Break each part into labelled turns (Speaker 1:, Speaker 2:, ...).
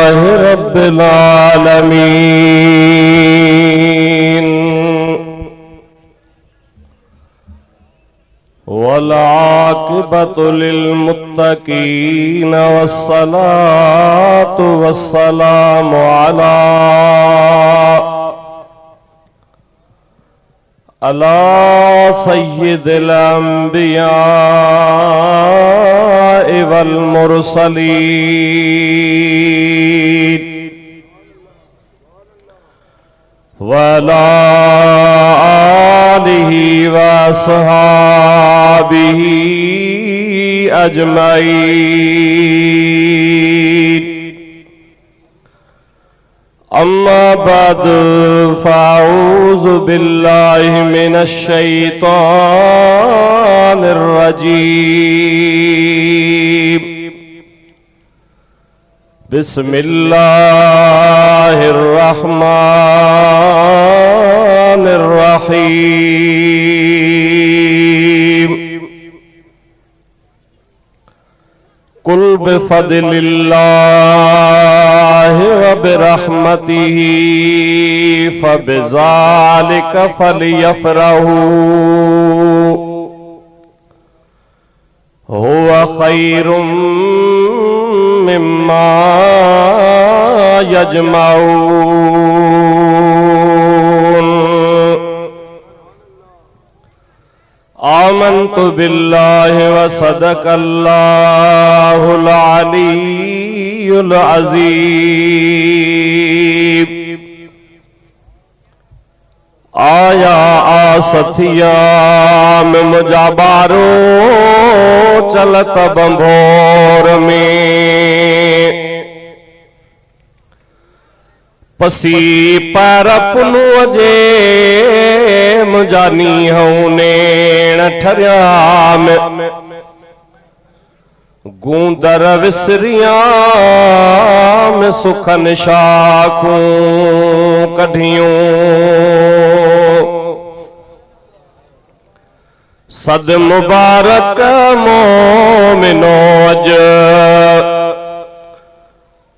Speaker 1: अल्हम्दुलिल्लाहि रब्बिल आलमीन वल आक़िबतु लिल मुत्तक़ीन वस्सलातु वस्सलामु अला सय्यिदिल अंबिया वल मुरसलीन वला आलिहि व अस्हाबिहि अजमईन। अम्मा बाद फ़अऊज़ु बिल्लाहि मिनश शैतानिर रजीम। बिस्मिल्लाहिर रहमानिर रहीम। कुल बिफ़द्लिल्लाहि व बिरहमतिही फ़बिज़ालिका फ़लयफ़रहू हुवा ख़ैरुम मिम्मा यजमऊन। आमन्तु बिल्लाहि व सदक़ल्लाहुल अलीयुल अज़ीम। आया आसथिया में मुजाबारो चलत बंभोर में पसी पर पुनु जे मुजानी हूं नेण ठरिया में गूंदर विसरिया में सुखन शाखूं कढ़ियूं सद मुबारक मोमिनोज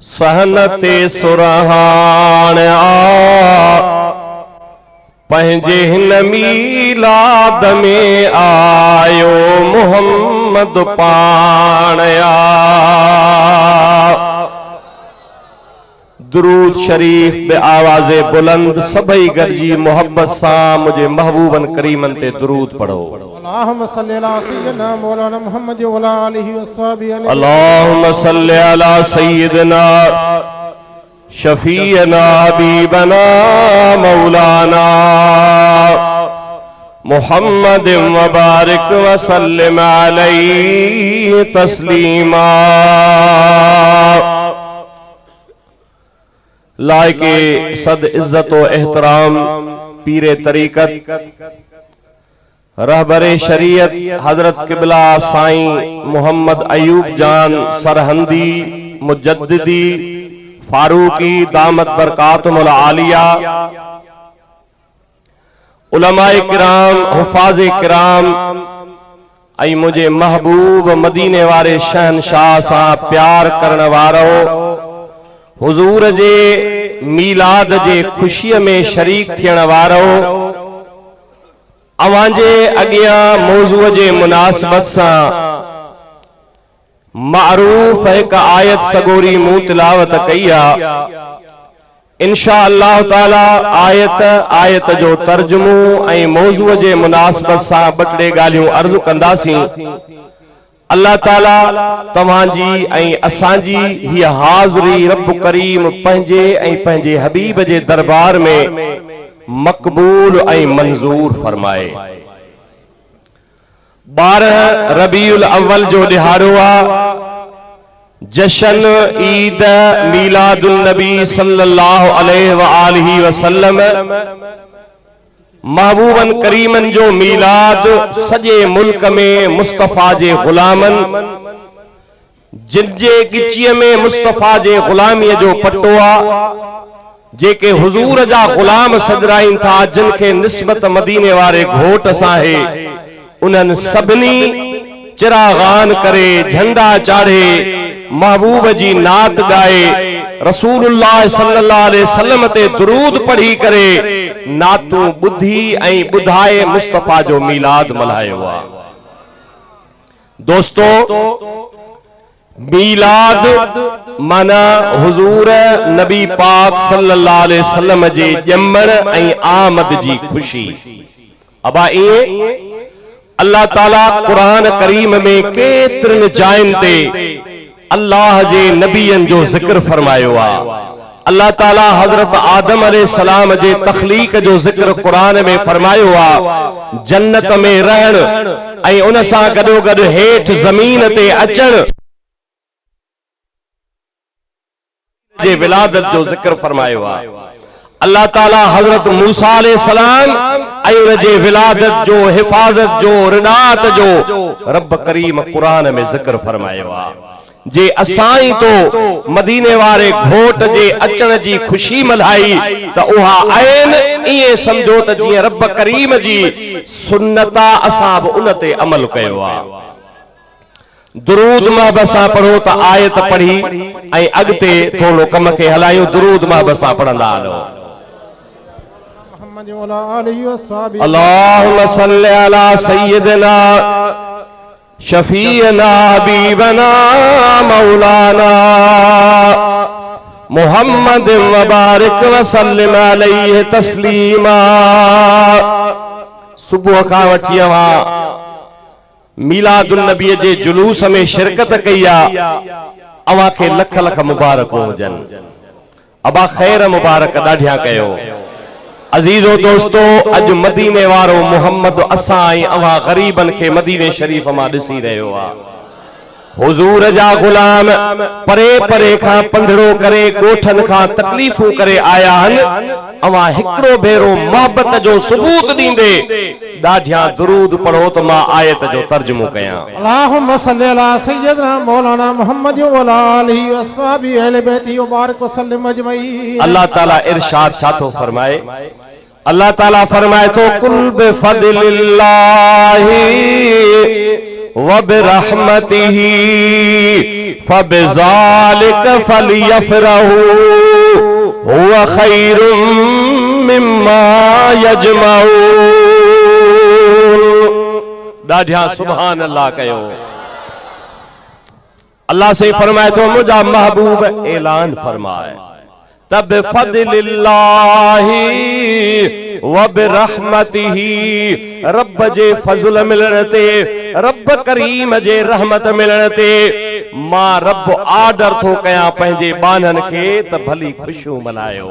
Speaker 1: सहनते सुरहान आ पंहिंजे हिन मीलाद में आयो मोहम्मद पाण आ। दुरूद शरीफ बे आवाज़े बुलंद सभई गरजी मोहब्बत सां मुझे महबूबन करीमन ते दुरूद पढ़ो।
Speaker 2: अल्लाहुम्मा सल्लि अला सय्यिदना मौलाना मुहम्मद व अला आलिहि व अस्हाबिहि।
Speaker 1: अल्लाहुम्मा सल्लि अला सय्यिदना शफीअना हबीबना मौलाना मुहम्मद व बारिक व सल्लिम अलैहि तस्लीमा। लायके सद इज्जत व एहतराम पीरे तरीकत रहबरे शरीयत हजरत किबला साईं मोहम्मद अयूब जान सरहंदी मुजद्दिदी फारूकी दामत बरकातुहुल आलिया, उलमाए किराम हुफाज़े किराम ऐं मुझे महबूब मदीने वारे शहनशाह सां प्यार करण वारो हुजूर जे मीलाद जे खुशीअ में शरीक थियण वारो अवांजे अॻियां मौज़ूअ जे मुनासिबत सां मारूफ हिक आयत सगोरी मूं तिलावत कई आहे। इंशा अल्लाह ताला आयत जो तर्जुमो ऐं मौज़ूअ जे मुनासिबत सां ॿ टे ॻाल्हियूं अर्ज़ कंदासीं। अल्लाह ताला तव्हांजी ऐं असांजी हीअ हाज़िरी रब करीम पंहिंजे ऐं पंहिंजे हबीब जे दरबार में मक़बूल ऐं मंज़ूर फरमाए। 12 रबीउल अव्वल जो ॾिहाड़ो आहे, जशन ईद मीलादुन नबी सल्लल्लाहु अलैहि व आलिहि वसल्लम। महबूबन करीमन जो मीलाद सॼे मुल्क में मुस्तफ़ा जे ग़ुलामन जिन जे गिचीअ में मुस्तफ़ा जे ग़ुलामीअ जो पटो आहे, जेके हुजूर जा ग़ुलाम सजराइन था, जिन खे निस्बत मदीने वारे घोट सां आहे, उन्हनि सभिनी चिरागान करे झंडा चाढ़े महबूब जी नात गाए, रसूलुल्लाह सल्लल्लाहु अलैहि वसल्लम ते दुरूद पढ़ी करे नातू बुधी ऐं बुधाए मुस्तफा जो मीलाद मल्हायो आ। दोस्तों, मीलाद माना हुजूर नबी पाक सल्लल्लाहु अलैहि वसल्लम जे ॼमण ऐं आमद जी खुशी। अबा इए अल्लाह ताला कुरान करीम में केतिरनि जायुनि ते अल्लाह जे नबियन जो जिक्र फरमायो आ। अल्लाह ताला हजरत आदम अलैहिस्सलाम जे तखलीक जो जिक्र कुरान में फरमायो आ। जन्नत में रहण ऐं उन सां गॾोगॾु हेठि ज़मीन ते अचण जे विलादत जो जिक्र फरमायो आ। अल्लाह ताला हजरत मूसा अलैहिस्सलाम ऐं उन जे विलादत जो, हिफाजत जो, रिनात जो रब करीम कुरान में जिक्र फरमायो आ। जे असाई तो मदीने वारे घोट जे अचण जी खुशी मल्हाई त उहा आइन इए समझो त जीअं रब करीम जी सुन्नता असां बि उन ते अमल कयो आ। दुरूद मां बसा पढ़ो त आयत पढ़ी ऐं अॻिते थोरो कम खे हलायूं। दुरूद मां बसा पढ़ंदा हलो। अल्लाहुम्मा सल्लि अला सय्यिदना शफीअना हबीबना मौलाना मुहम्मद व बारिक व सल्लिम अलैहि तस्लीमा। सुबुह खां वठी मीलादुन नबी जे जुलूस में शिरकत कई आ। अवां खे लख लख मुबारक हुजनि। अबा खैर मुबारक ॾाढिया कयो। अजीजो दोस्तो, अज मदीने वारो मोहम्मद असां ऐं अवां गरीबन के मदीने शरीफ मां ॾिसी रहियो आ। हुजूर जा गुलाम परे परे खां पंधड़ो करे ॻोठनि खां तकलीफ़ूं करे आया आहिनि। अवां हिकिड़ो भेरो मोहब्बत जो सबूत ॾींदे ॾाढिया दुरूद पढ़ो त मां आयत जो तर्जुमो कयां।
Speaker 2: अल्लाहुम्मा सल्लि अला सय्यदना मौलाना मुहम्मद व आलिहि व अस्हाबी अहले बैति व बारिक व सल्लिम अजमईन। अल्लाह
Speaker 1: ताला इरशाद छा थो फरमाए? अल्लाह ताला फरमाए तो कुल बिफदलिल्लाहि व बिरहमतिही फबिज़ालिक फलियफरहू हुवा खैरुम मिम्मा यजमऊन। ॾाढिया सुभान अल्लाह कयो। अल्लाह से फरमाए तो मुझा महबूब ऐलान फरमाए तब फदलिल्लाहि व बिरहमतिही, रब जे फज़ल मिलण ते, रब करीम जे रहमत मिलण ते मां रब आर्डर थो कयां पंहिंजे बाननि खे त भली खुशियूं मल्हायो।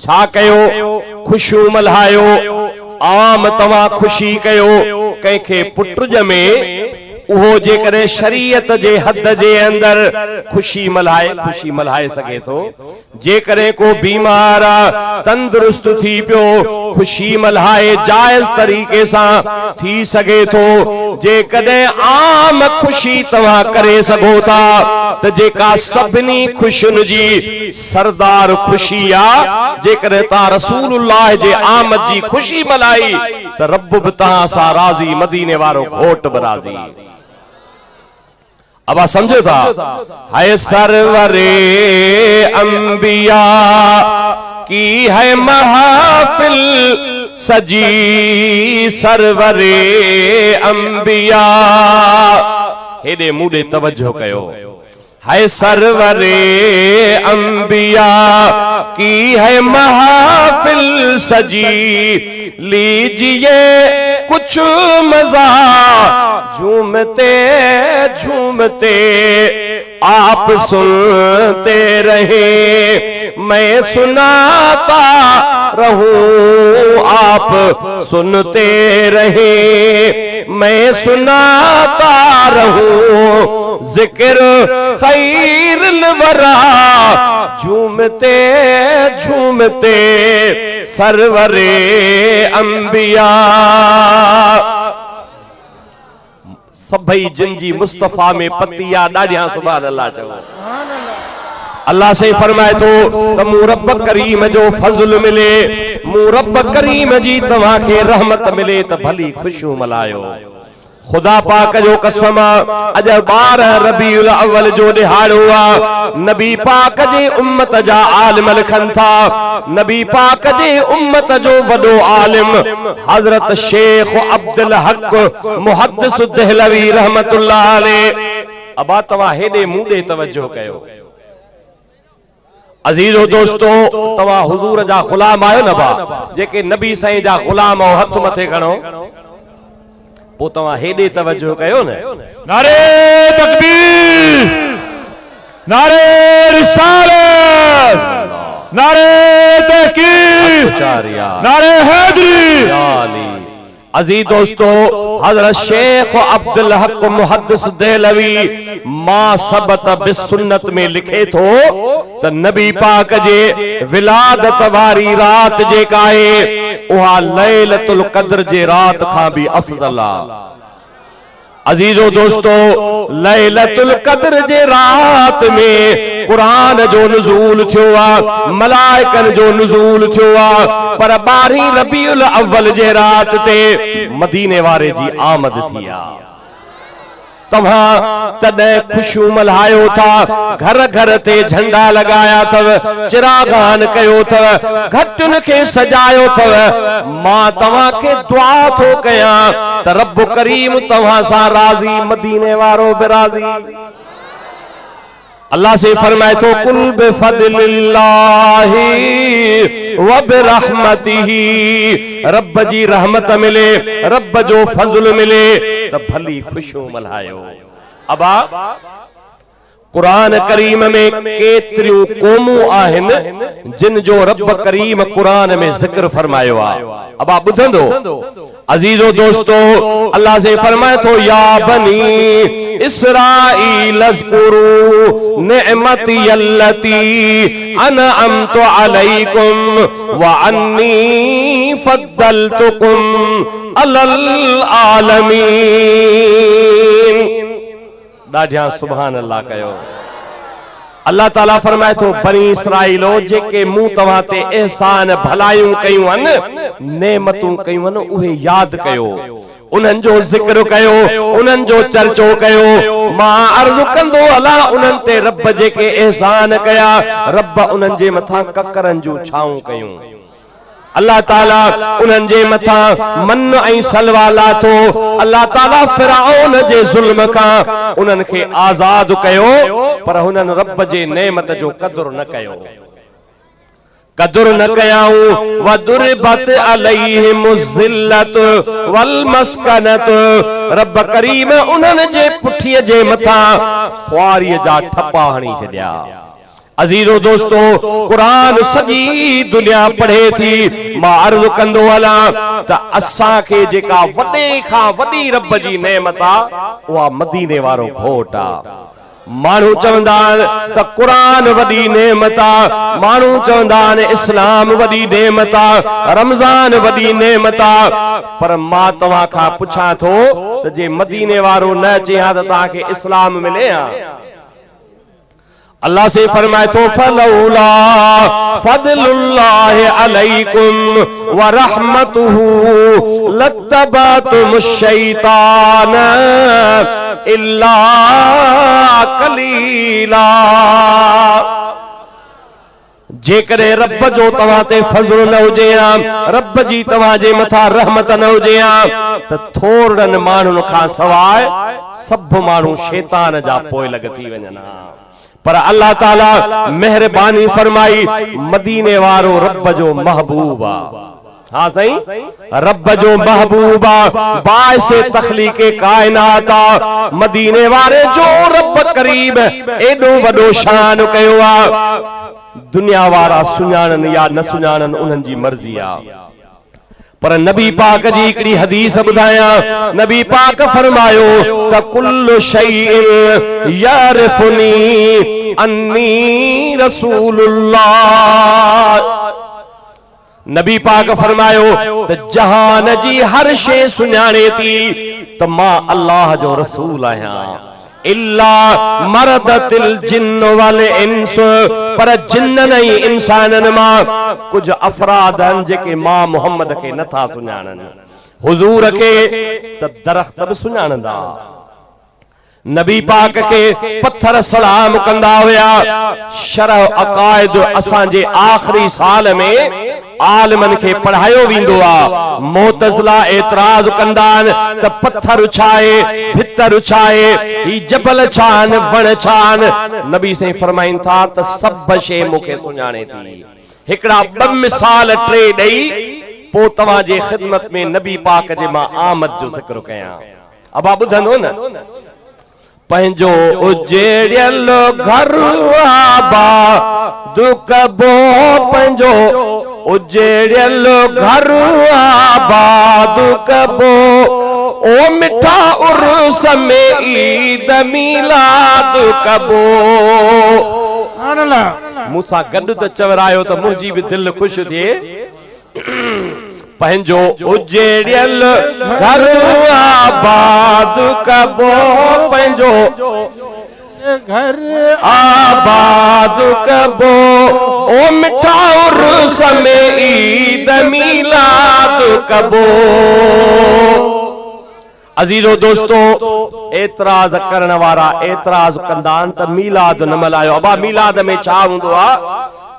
Speaker 1: छा कयो? खुशियूं मल्हायो। आम तव्हां खुशी कयो। कंहिंखे पुट ॼमे उहो जेकॾहिं शरीयत जे हद जे अंदर खुशी मल्हाए सघे थो। जेकॾहिं को बीमार तंदुरुस्त थी पियो खुशी मल्हाए जायज़ तरीक़े सां थी सघे थो। जेकॾहिं आम खुशी तव्हां करे सघो था त जेका सभिनी खुशियुनि जी सरदार खुशी आ, जेकॾहिं तव्हां रसूलुल्लाह जे आमद जी खुशी मल्हाई त रब बि तव्हां सां राज़ी, मदीने वारो घोट बि राज़ी। अब आप समझो था, है सरवरे अंबिया की है महफिल सजी, सरवरे अंबिया। हेडे मूडे तवज्जो कयो। है सरवरे अंबिया की है महफिल सजी, लीजिए कुछ मजा झूमते झूमते आप सुनते रहे, मैं सुनाता रहूं आप सुनते रहे, मैं सुनाता रहूं जिक्र खैरुल वरा, झूमते झूमते सरवरे अंबिया। सभई जिन जी मुस्तफा में पतिया ॾाढिया सुभान अल्लाह चओ। अल्लाह से फरमाए तो त मूं रब करीम जो फज़ल मिले, मूं रब करीम जी तव्हां खे रहमत मिले त भली खुशियूं मल्हायो। खुदा पाक जो कसम अज 12 रबीउल अव्वल जो दिहाड़ो आ नबी पाक जे उम्मत जा आलिम लिखन था नबी पाक जे उम्मत जो वडो आलिम हजरत शेख अब्दुल हक मुहद्दिस दहलवी रहमतुल्लाह अलैह। अबा तवा हेडे मुंडे तवज्जो कयो। अजीजो दोस्तो तवा हुजूर जा गुलाम आयो न बा जेके नबी साईं जा गुलाम हथ मथे खणो वो तवा हेडे तवज्जो कयो न।
Speaker 3: नारे तकबीर, नारे रिसालत, नारे तहकीक, नारे हैदरी। अजीज दोस्तो हजरत शेख अब्दुल हक मुहद्दिस देहलवी मां सबत बिसुन्नत में लिखे थो त नबी पाक जे विलादत वारी रात जेका आहे उहा लैलतुल क़द्र जे रात खां भी अफजल आ। अजीजो दोस्तो लैलतुल क़द्र जे रात में कुरान जो नुज़ूल थियो आ मलाइकन जो नुज़ूल थियो आ पर 12 रबीउल अव्वल जे रात ते मदीने वारे जी आमद थी आ। तव्हां तॾहिं खुशियूं मल्हायो था घर घर ते झंडा लगाया थव चिरागान कयो थव घटुन खे सजायो थव। मां तव्हां खे दुआ थो कयां त रब करीम तव्हां सां राज़ी मदीने वारो बि राज़ी। अल्लाह से फरमाए तो कुल बिफदलिल्लाहि व बिरहमतिही रब जी रहमत मिले रब जो फजल मिले त भली खुशियों मल्हायो। अबा कुरान करीम में केतिरियूं क़ौमूं आहिनि जिन जो रब करीम कुरान में जिक्र फरमायो आ। अबा ॿुधंदो अजीजो दोस्तो अल्लाह से फरमाए तो या बनी इस्राईल अज़कुरू निअमती अल्लती अनअमतु अलैकुम व अन्नी फद्दलतुकुम अलल आलमीन। ॾाढिया सुभान अल्लाह कयो। अल्लाह ताला फरमाए तो बनी इसराइलो जेके मूं तव्हां ते एहसान भलायूं कयूं आहिनि नेमतूं कयूं आहिनि उहे यादि कयो उन्हनि जो ज़िक्र कयो उन्हनि जो चर्चो कयो। मां अर्ज़ु कंदो अला उन्हनि ते रब जेके एहसान कया रब उन्हनि जे मथां ककरनि जूं छाऊं कयूं। अल्लाह ताला उन्हनि जे मथां मन ऐं सलवा लाथो। अल्लाह ताला फिरऔन जे ज़ुल्म खां उन्हनि खे आज़ाद कयो पर हुननि रब जे नेमत जो क़द्र न कयो कद्र न कयाऊं। वदुरिबत अलैहिमुज़ ज़िल्लत वल मस्कनत रब करीम उन्हनि जे पुठीअ जे मथां ख्वारीअ जा ठपा हणी छॾिया। अजीजो दोस्तो कुरान सॼी दुनिया पढ़े थी। मां अर्ज़ कंदो हला त असां खे जेका वॾे खां वॾी रब जी नेमत आ उहा मदीने वारो घोट आ। माण्हू चवंदा आहिनि त कुरान वॾी नेमत आ माण्हू चवंदा आहिनि इस्लाम वॾी नेमत आ रमज़ान वॾी नेमत आ पर मां तव्हां खां पुछां थो त जे मदीने वारो न अचे हा त तव्हांखे इस्लाम मिले हा। अल्लाह से फरमाए तो फलौला फदलुल्लाहि अलैकुम व रहमतुहु लत्तबअतुमुश शैतान इल्ला कलीला। जेकॾहिं रब जो तव्हां ते फज़ल न हुजे हा रब जी तव्हां जे मथां रहमत न हुजे हा त थोरनि माण्हुनि खां सवाइ सभु माण्हू शैतान जा पोइ लॻ थी वञनि हा। पर अल्लाह ताला मेहरबानी फरमाई मदीने वारो रब जो महबूब आ। हाँ सही रब जो महबूब आ बाइसे तखलीके कायनात आ। मदीने वारे जो रब करीब एडो वडो शान कयो आ दुनिया वारा सुञाणनि या न सुञाणनि उन्हनि जी मर्ज़ी आ। पर नबी पाक जी हिकड़ी हदीस बुधाया नबी पाक फरमायो त कुल्लु शैइन यारिफुनी अन्नी रसूलुल्लाह। नबी पाक फरमायो त जहान जी हर शे सुञाणे थी त मां अल्लाह जो रसूल आहियां इल्ला मरदतिल जिन्न वल इंस पर जिन्ननि ऐं इंसाननि मां कुछ अफराद आहिनि जेके मां मोहम्मद खे नथा सुञाणनि। हुजूर के त दरख्त बि सुञाणंदा, नबी पाक के पत्थर सलाम कंदा हुया। शरह अकायद असांजे आखिरी साल में आलिमन के पढ़ायो वींदो आ। मोतज़िला एतराज कंदान त पत्थर उछाए, भितर उछाए, ही जबल छान, वण छान। नबी से फरमाइन था त सब शे मूंखे सुञाणे थी। हिकड़ा ब मिसाल टे ॾेई पो तव्हां जे ख़िदमत में नबी पाक जे मां आमद जो ज़िक्र कयां। अबा ॿुधंदो न, पंहिंजो उजेड़ियल घर आबाद कबो, पंहिंजो उजेड़ियल घर आबाद कबो, ओ मिठा उर्स में ईद मीलाद कबो। मूंसां गॾु त चवरायो त मुंहिंजी बि दिलि ख़ुशि थिए। पंहिंजो उजेड़ियल घर आबाद कबो, पंहिंजो घर आबाद कबो, ओ मिठा उर्स में ईद मीलाद कबो। अजीजो दोस्तो, एतराज करण वारा एतराज कंदान त मीलाद न मल्हायो। अबा मीलाद में छा हूंदो आ?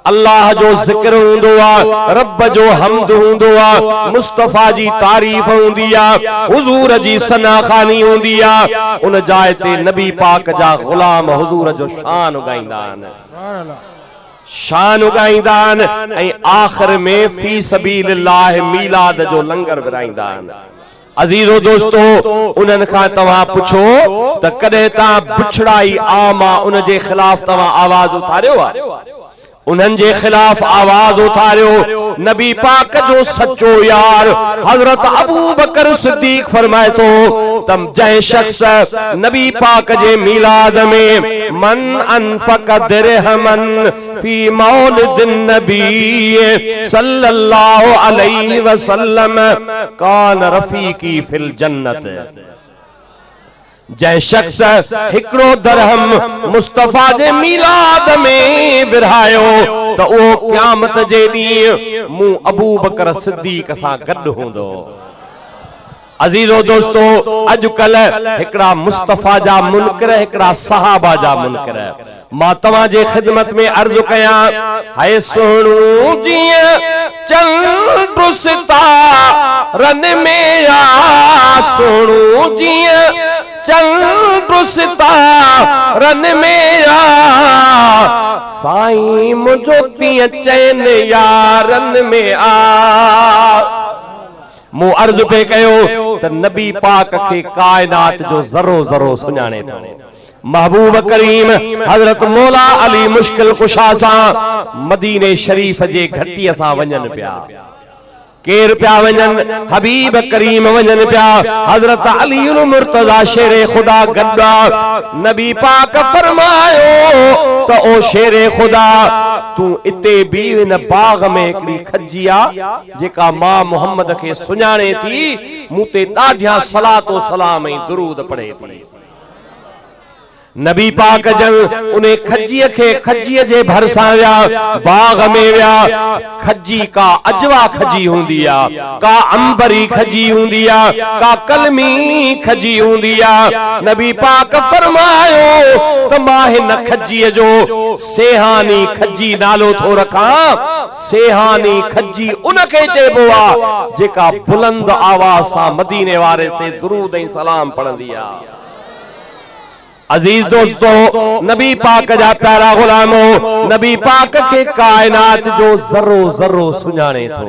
Speaker 3: अल्लाह जो जिक्र हूंदो आ, रब जो हम्द हूंदो आ, मुस्तफा जी तारीफ हूंदी आ, हुजूर जी सनाखानी हूंदी आ। उन जाइ ते नबी पाक जा गुलाम हुजूर जो शान उगाईंदा आहिनि, शान उगाईंदा आहिनि, ऐं आख़िर में फी सबीलिल्लाह मीलाद जो लंगर विराईंदा आहिनि। अजीजो दोस्तो, उन्हनि खां तव्हां पुछो त कॾहिं तव्हां बुछड़ाई आमा उन जे ख़िलाफ़ तव्हां आवाज़ उथारियो आहे? उन्हनि जे ख़िलाफ़ आवाज़ उथारियो। नबी पाक जो सच्चो यार हज़रत अबू बकर सिद्दीक़ फरमाए थो त जंहिं शख्स नबी पाक जे मीलाद में मन अनफक दिरहमन फी मौलिदिन नबी सल्लल्लाहु अलैहि वसल्लम कान रफीकी फिल जन्नत। जंहिं शख्स हिकड़ो दरहम मुस्तफा जे मीलाद में विरहायो त उहो क़यामत जे ॾींहुं मूं अबू बकर सिद्दीक़ सां गॾु हूंदो। अजीजो दोस्तो, अॼुकल्ह हिकड़ा मुस्तफा जा मुनकर, हिकड़ा सहाबा जा मुनकर। मां तव्हां जे ख़िदमत में अर्ज़ कयां, हाय सोणू जीअं चंड सितारन में आ, सोणू जीअं चंड सितारन में आ, साईं मुंहिंजो तीअं चैन यारन में आ। मूं अर्ज़ पे कयो त नबी पाक खे कायनात जो ज़रो ज़रो सुञाणे थो। महबूब करीम हज़रत मौला अली मुश्किल कुशा सां मदीने शरीफ जे घटीअ सां वञनि पिया। केर पिया वञनि? हबीब करीम वञनि पिया। हज़रत अली मुर्तज़ा शेरे खुदा गड्डा। नबी पाक फरमायो त ओ शेरे खुदा, तू इते भी इन बाग में हिकड़ी खजी आ जेका मां मोहम्मद खे सुञाणे थी, मूं ते ॾाढियां सलातो सलाम ऐं दुरूद पढ़े थी। नबी पाक जन उन खजीअ जे भरसां विया, बाग में विया। खजी का अजवा खजी हूंदी आ, का अंबरी खजी हूंदी आ, का कलमी खजी हूंदी आ। नबी पाक फरमायो त मां हिन खजीअ जो सेहानी खजी नालो थो रखां। सेहानी खजी उनखे चइबो आ जेका बुलंद आवाज़ सां मदीने वारे ते दुरूद ऐं सलाम पढ़ंदी आ। अजीज दोस्तो, नबी पाक जा प्यारा गुलामो, नबी पाक के कायनात जो ज़रो ज़रो सुञाणे थो।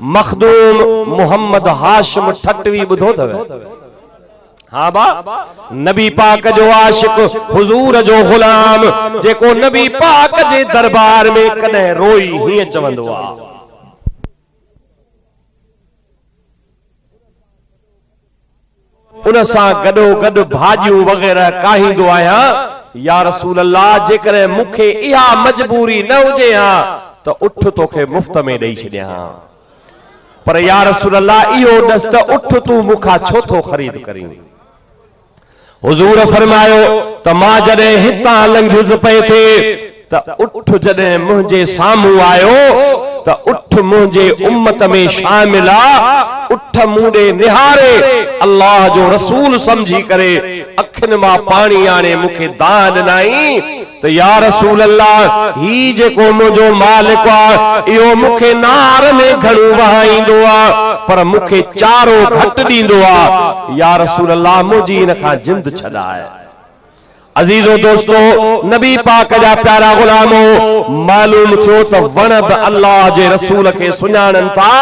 Speaker 3: मखदूम मोहम्मद हाशिम ठटवी ॿुधो अथव? हाँ बा, नबी पाक जो आशिक, हुजूर जो गुलाम, जेको नबी पाक जे दरबार में कॾहिं रोई हीअं चवंदो आ, उन सां गॾो गॾु भाॼियूं वग़ैरह काहींदो आहियां, या रसूल अल्लाह, जेकॾहिं मूंखे इहा मजबूरी न हुजे हा त उठ तोखे मुफ्त में ॾेई छॾियां, पर या रसूल अल्लाह इहो ॾस त उठ तूं मूंखां छो थो ख़रीद करीं। हुजूर फरमायो त मां जॾहिं हितां लंघुसि पए थे त उठ जॾहिं मुंहिंजे साम्हूं आयो त उठ मुझे उम्मत में शामिल आ, उठ मुंडे निहारे अल्लाह जो रसूल समझी करे अखिन मां पानी आने मुखे दान नहीं तो या रसूल अल्लाह ही जेको मुझो मालिक आ इहो मुखे नार में घणो वहाईंदो आ पर मुखे चारो घट दींदो आ। या रसूल अल्लाह मुझी इन खां जिंद छॾाए। अजीजो दोस्तो नबी पाक जा प्यारा गुलामो मालूम थियो त वण बि अल्लाह जे रसूल खे सुञाणनि था,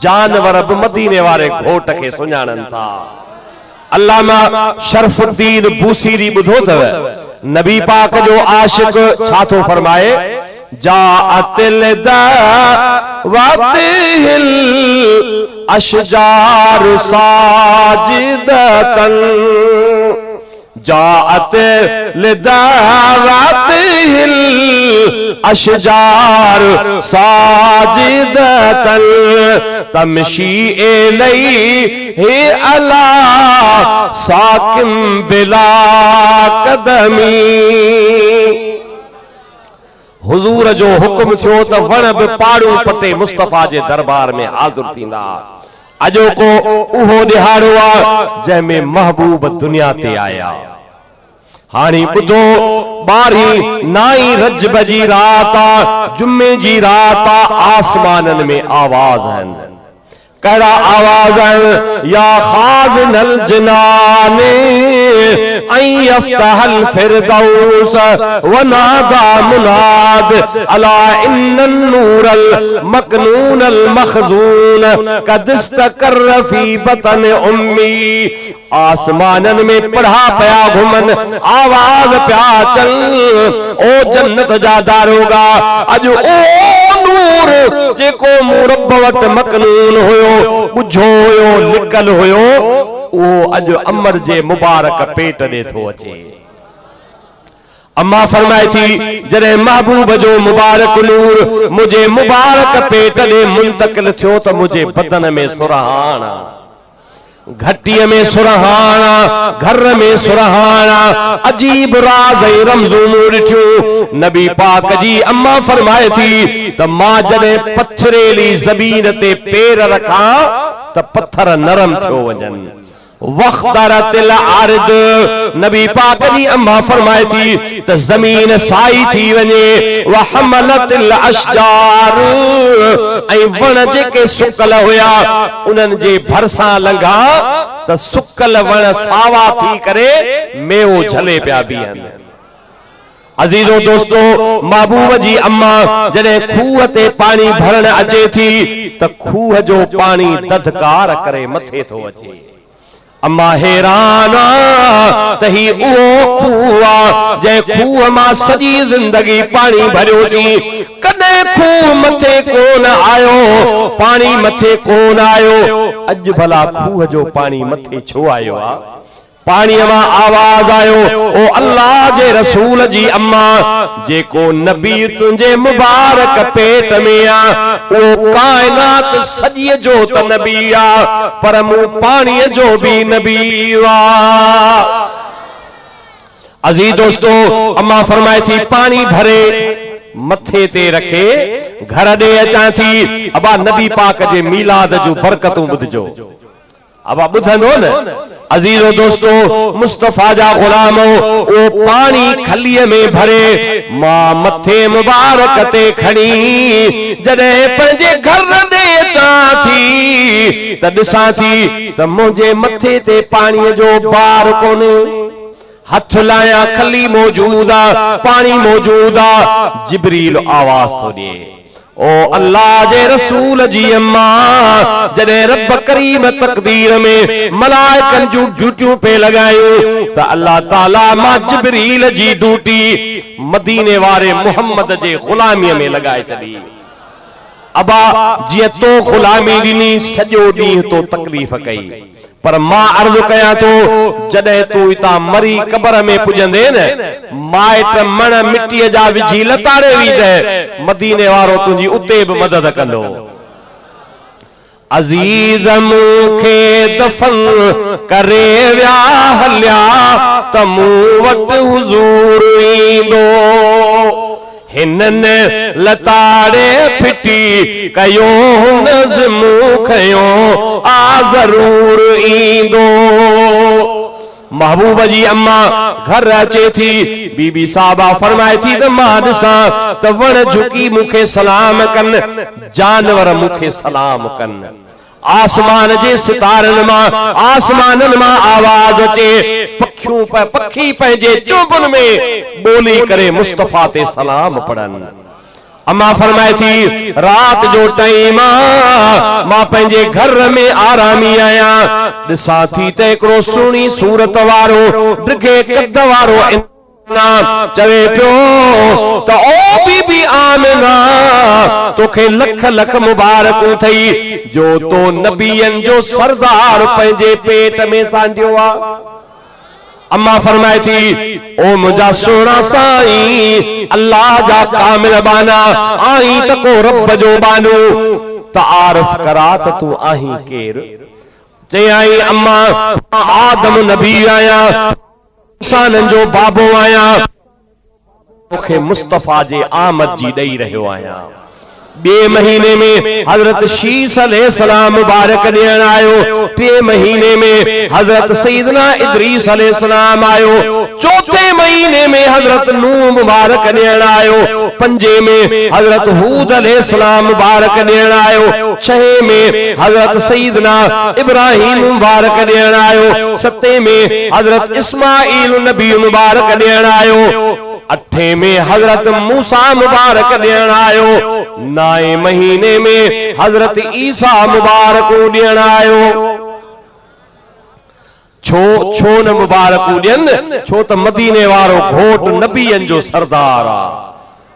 Speaker 3: जानवर बि मदीने वारे घोट खे सुञाणनि था। अल्लामा शरफुद्दीन बूसीरी ॿुधो अथव नबी पाक जो आशिक छा थो फरमाए, जाअतिल दावातिल अशजार साजिदतन, जाअत लिदावातिल अशजार साजिदतन तमशी इलैहि अला साकिम बिला कदमी। हुजूर जो हुक्म थियो त वण बि पाड़ू पते मुस्तफा जे दरबार में हाज़िर थींदा। अजो को उहो ॾिहाड़ो आ जंहिंमें महबूब दुनिया ते आया। हाणे ॿुधो 12 नाई रजब जी रात आ, जुम्मे जी रात आ, आसमाननि में आवाज आहिनि। कहिड़ा आवाज आहिनि, या खाज़िनल जिनाने ऐं यफ्तहल फिरदौस व नादा मुनाद अला इन्नन नूरल मकनूनल मखजून कद इस्तक़र्र फी बतन उम्मी। आसमानन में पढ़ा पया घुमन, आवाज पया चल, ओ जन्नत जा दारोगा अज ओ नूर जेको मूरब वट मकनून हुयो, बुझो हुयो, लिकल हुयो, वो अज अमर जे मुबारक पेट दे थो अचे। अम्मा फरमाए थी जॾहिं महबूब जो मुबारक नूर मुझे मुबारक पेट दे मुंतकिल थियो त मुझे बदन में सुरहाना, घटीअ में सुरहाना, घर में सुरहाना, अजीब राज रमज़ू ॾिठियूं। नबी पाक जी अम्मा फरमाए थी त मां जॾहिं पथरेली ज़मीन ते पेर रखां त पत्थर नरम थियो वञनि। वख्तरतिल अर्द, नबी पाक जी अम्मा फरमाए थी त ज़मीन साई थी वञे। वहमलतिल अशजार, ऐं वण जेके सुकल हुया उन्हनि जे भरसां लंघा त सुकल वण सावा थी करे मेवो झले पिया बीहनि। अजीजो दोस्तो महबूब जी अम्मा जॾहिं खूह ते पानी भरण अचे थी त खूह जो पानी ददकार करे मथे थो अचे। अम्मा हैरान त ही उहो खूह आ जंहिं खूह मां सॼी ज़िंदगी पानी भरियो थी, कॾहिं खूह मथे कोन आयो, पानी मथे कोन आयो। अॼु भला खूह जो पानी मथे छो आयो आ? पाणीअ मां आवाज आयो, ओ अल्लाह जे रसूल जी अम्मा जेको नबी तुंहिंजे मुबारक पेट में आ उहो काइनात सॼीअ जो त नबी आ पर मूं पाणीअ जो बि नबी आ। अज़ीज़ दोस्तो अम्मा फरमाए थी पानी भरे मथे ते रखे घर ॾे अचां थी। अबा नबी पाक जे मीलाद जूं बरकतूं ॿुधजो। अब ॿुधंदो न अजीजो दोस्तो मुस्तफा जा गुलामो, ओ पानी खलीअ में भरे मां मथे मुबारक ते खणी जॾहिं पंहिंजे घर ॾे अचां थी त ॾिसां थी त मुंहिंजे मथे ते पाणीअ जो बार कोन्हे। हथ लाया खली मौजूद आ, पानी मौजूद आ। जिब्रील आवाज थो ॾिए, ओ अल्लाह जे रसूल जी अम्मा जॾहिं रब करीम तकदीर में मलाइकन जूं ड्यूटियूं पे लॻायूं त अल्लाह ताला मां जिब्रील जी ड्यूटी मदीने वारे मुहम्मद जे गुलामीअ में लॻाए छॾी। अबा जीअं तो गुलामी ॾिनी सॼो ॾींहुं तो तकलीफ़ कई, पर मां अर्ज़ कयां थो जॾहिं तूं हितां मरी क़बर में पुॼंदे न माइट मण मिटीअ जा विझी लताड़े वींदे मदीने वारो तुंहिंजी उते बि मदद कंदो। अज़ीज़ मूंखे दफ़न करे विया हलिया त मूं वटि हुज़ूर ईंदो। हिनन लताड़े फिटी कयो नज़्मू खयो आ ज़रूर ईंदो। महबूब जी अम्मा घर अचे थी, बीबी साहबा फरमाए थी त मां ॾिसां त वण झुकी मूंखे सलाम कन, जानवर मूंखे सलाम कन। आसमान जे सितारनि मां आसमाननि मां आवाज अचे, पखी पंहिंजे चोबुनि में ॿोली करे मुस्तफ़ा ते सलाम पढ़नि। अम्मा फरमाए थी रात जो टाइम मां पंहिंजे घर में आरामी आहियां, ॾिसां थी त हिकिड़ो सुहिणी सूरत वारो ढिघे कद वारो चवे पियो त ओ बीबी आमिना, तोखे लख लख मुबारकूं थई जो तो नबियनि जो सरदार पंहिंजे पेट में सांडियो आ। अम्मा फरमाए थी ओ मुंहिंजा सोना साईं, अल्लाह जा कामिल बाना आई त को रब जो बानू, तारफ करा त तू आहीं केर। चयाई अम्मा आदम नबी आया, इंसाननि जो बाबो आया, मूंखे मुस्तफ़ा जे आमद जी ॾेई रहियो आहियां। ॿिए महीने में हजरत शीस अलैहिस्सलाम मुबारक ॾियण आयो, टे महीने में हजरत सईदना इदरीस अलैहिस्सलाम आयो, चौथे महीने में हजरत नूह मुबारक ॾियण आयो, पंजे में हजरत हूद अलैहिस्सलाम मुबारक ॾियण आयो, छहे में हजरत सईदना इब्राहिम मुबारक ॾियण आयो, सते में हजरत इस्माईल नबी मुबारक ॾियण आयो, अठे में हजरत मूसा मुबारक ॾियण आयो, नाए महीने में हजरत ईसा मुबारक ॾियण आयो। छो न मुबारक ॾियनि, छो त मदीने वारो घोट नबियनि जो सरदार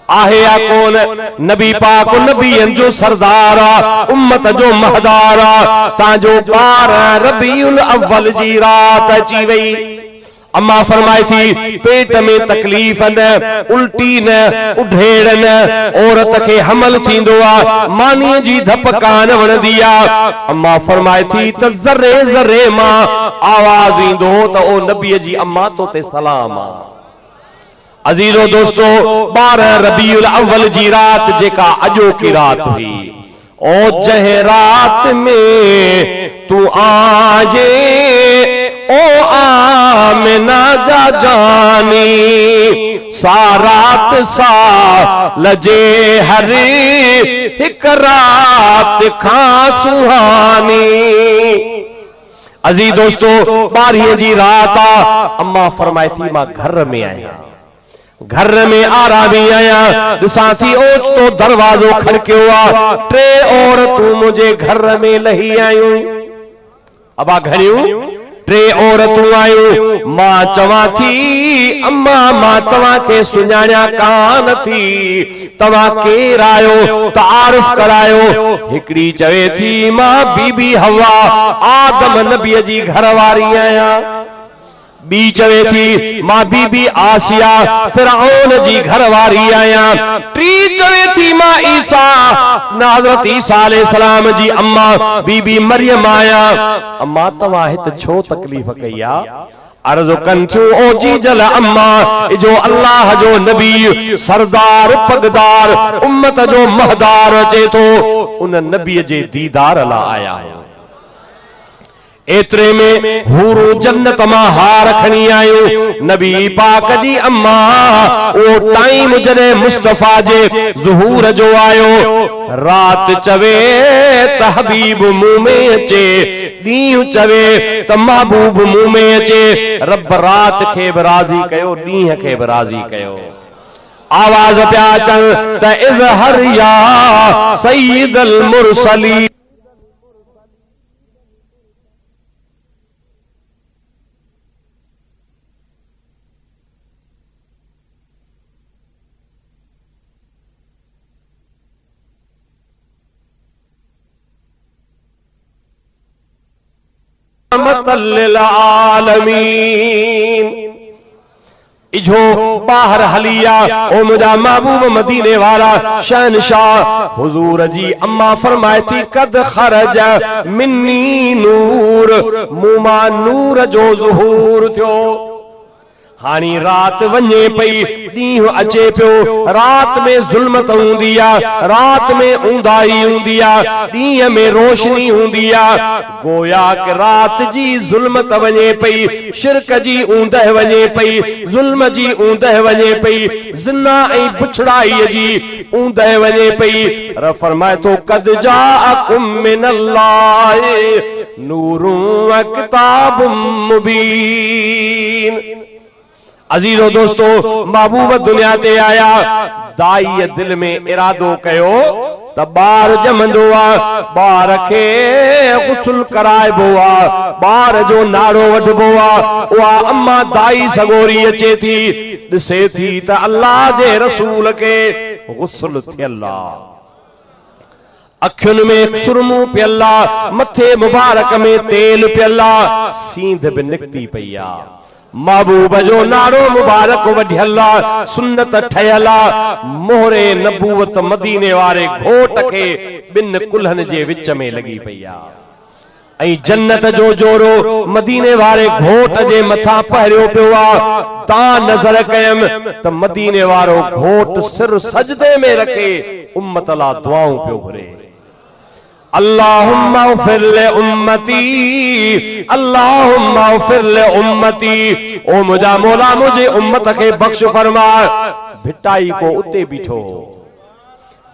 Speaker 3: आहे या कोन? नबी पाक नबियनि जो सरदार आ, उम्मत जो महदार आ। तांजो 12 रबीउल अव्वल जी रात अची वई। अम्मा फरमाई थी पेट में तकलीफ़ न, उल्टी न, उढेड़ न, औरत के हमल थींदो आ, मानी जी धप कान वणदी आ। अम्मा फरमाई थी त ज़रे ज़रे मां आवाज ईंदो त ओ नबी जी अम्मा तो ते सलाम आ। अजीजो दोस्तो 12 रबीउल अव्वल जी रात जेका अजो की रात हुई, ओ जह रात में तू आजे ओ आमिना जा जानी, सारात सा लजे हरी हिक रात खां सुहानी। अजीज दोस्तो 12 जी रात आ। अम्मा फरमाई थी मां घर में आया, घर में आरामी आया, ॾिसां थी ओचितो दरवाजो खड़कियो आ, 3 औरतूं मुंहिंजे घर में लही आयूं। अबा घणियूं? 3 औरतूं आयूं। मां चवां थी अम्मा मां तव्हां खे सुञाणिया कान थी, तव्हां केर आयो? तारुफ करायो। हिकड़ी चवे थी मां बीबी हवा आदम नबीअ जी घरवारी आहियां। बी चवे थी मां बीबी आसिया फिरौन जी घरवारी आहियां। टी चवे थी मां ईसा हज़रत ईसा अलैहिस्सलाम जी अम्मा बीबी मरियम आहियां। अम्मा तव्हां हिते छो तकलीफ़ कई आहे? अर्ज़ कनि थियूं ओ जी जल अम्मा, जो अल्लाह जो नबी सरदार पगदार उम्मत जो महदार अचे थो, उन नबीअ जे दीदार लाइ आया आहियो। एतरे में हूरू जन्नत मां हार खणी आयूं। नबी पाक जी अम्मा ओ टाइम जॾहिं मुस्तफ़ा जे ज़ुहूर जो आयो, रात चवे त हबीब मुंह में अचे, ॾींहुं चवे त महबूब मुंह में अचे। रब रात खे बि राज़ी कयो, ॾींहं खे बि राज़ी कयो। आवाज़ पिया अचनि त इज़हर या सय्यदल मुरसलीन, इजो बाहर हलिया ओ मुझा महबूब मदीने वाला शहनशाह हुजूर जी अम्मा फरमाए थी कद खरज मिन्नी नूर, मुमा नूर जो ज़ुहूर थियो। हानी रात वञे पई ॾींहुं अचे पियो रात में ज़ुल्मत हूंदी आहे रात में ऊंदाही हूंदी आहे ॾींहं में रोशनी हूंदी आहे गोया कि रात जी ज़ुल्मत वञे पई शिरक जी ऊंदह वञे पई ज़ुल्म जी ऊंदह वञे पई ज़िना ऐं बुछड़ाईअ जी ऊंदह वञे पई रब फरमाए थो क़द जाअकुम मिनल्लाहि नूरुन व किताबुम मुबीन। अजीजो दोस्तो महबूब दुनिया ते आया दाई दिल में इरादो कयो त ॿार ॼमंदो आहे ॿार खे गुस्ल कराइबो आहे ॿार जो नारो वठबो आहे उहा अम्मा दाई सगोरी अचे थी ॾिसे थी त अल्लाह जे रसूल खे गुस्ल थियल आहे अखियुनि में सुरमू पियल आहे मथे मुबारक में तेल पियल आहे सींध बि निकिती पई आहे महबूब जो नारो मुबारक वढियल आहे सुन्नत ठहियल आहे मोहरे नबूवत मदीने वारे घोट खे ॿिन कुल्हनि जे विच में लॻी पई आहे ऐं जन्नत जो जोरो मदीने वारे घोट जे मथां पहिरियो पियो आहे तां नज़र कयमि त मदीने वारो घोट सिर सजदे में रखे उम्मत लाइ दुआऊं पियो घुरे अल्लाहुम्मा उफ़िर ले उम्मती अल्लाहुम्मा उफ़िर ले उम्मती ओ मुझा मौला मुझे उम्मत के बख्श फरमा। भिटाई को उते बीठो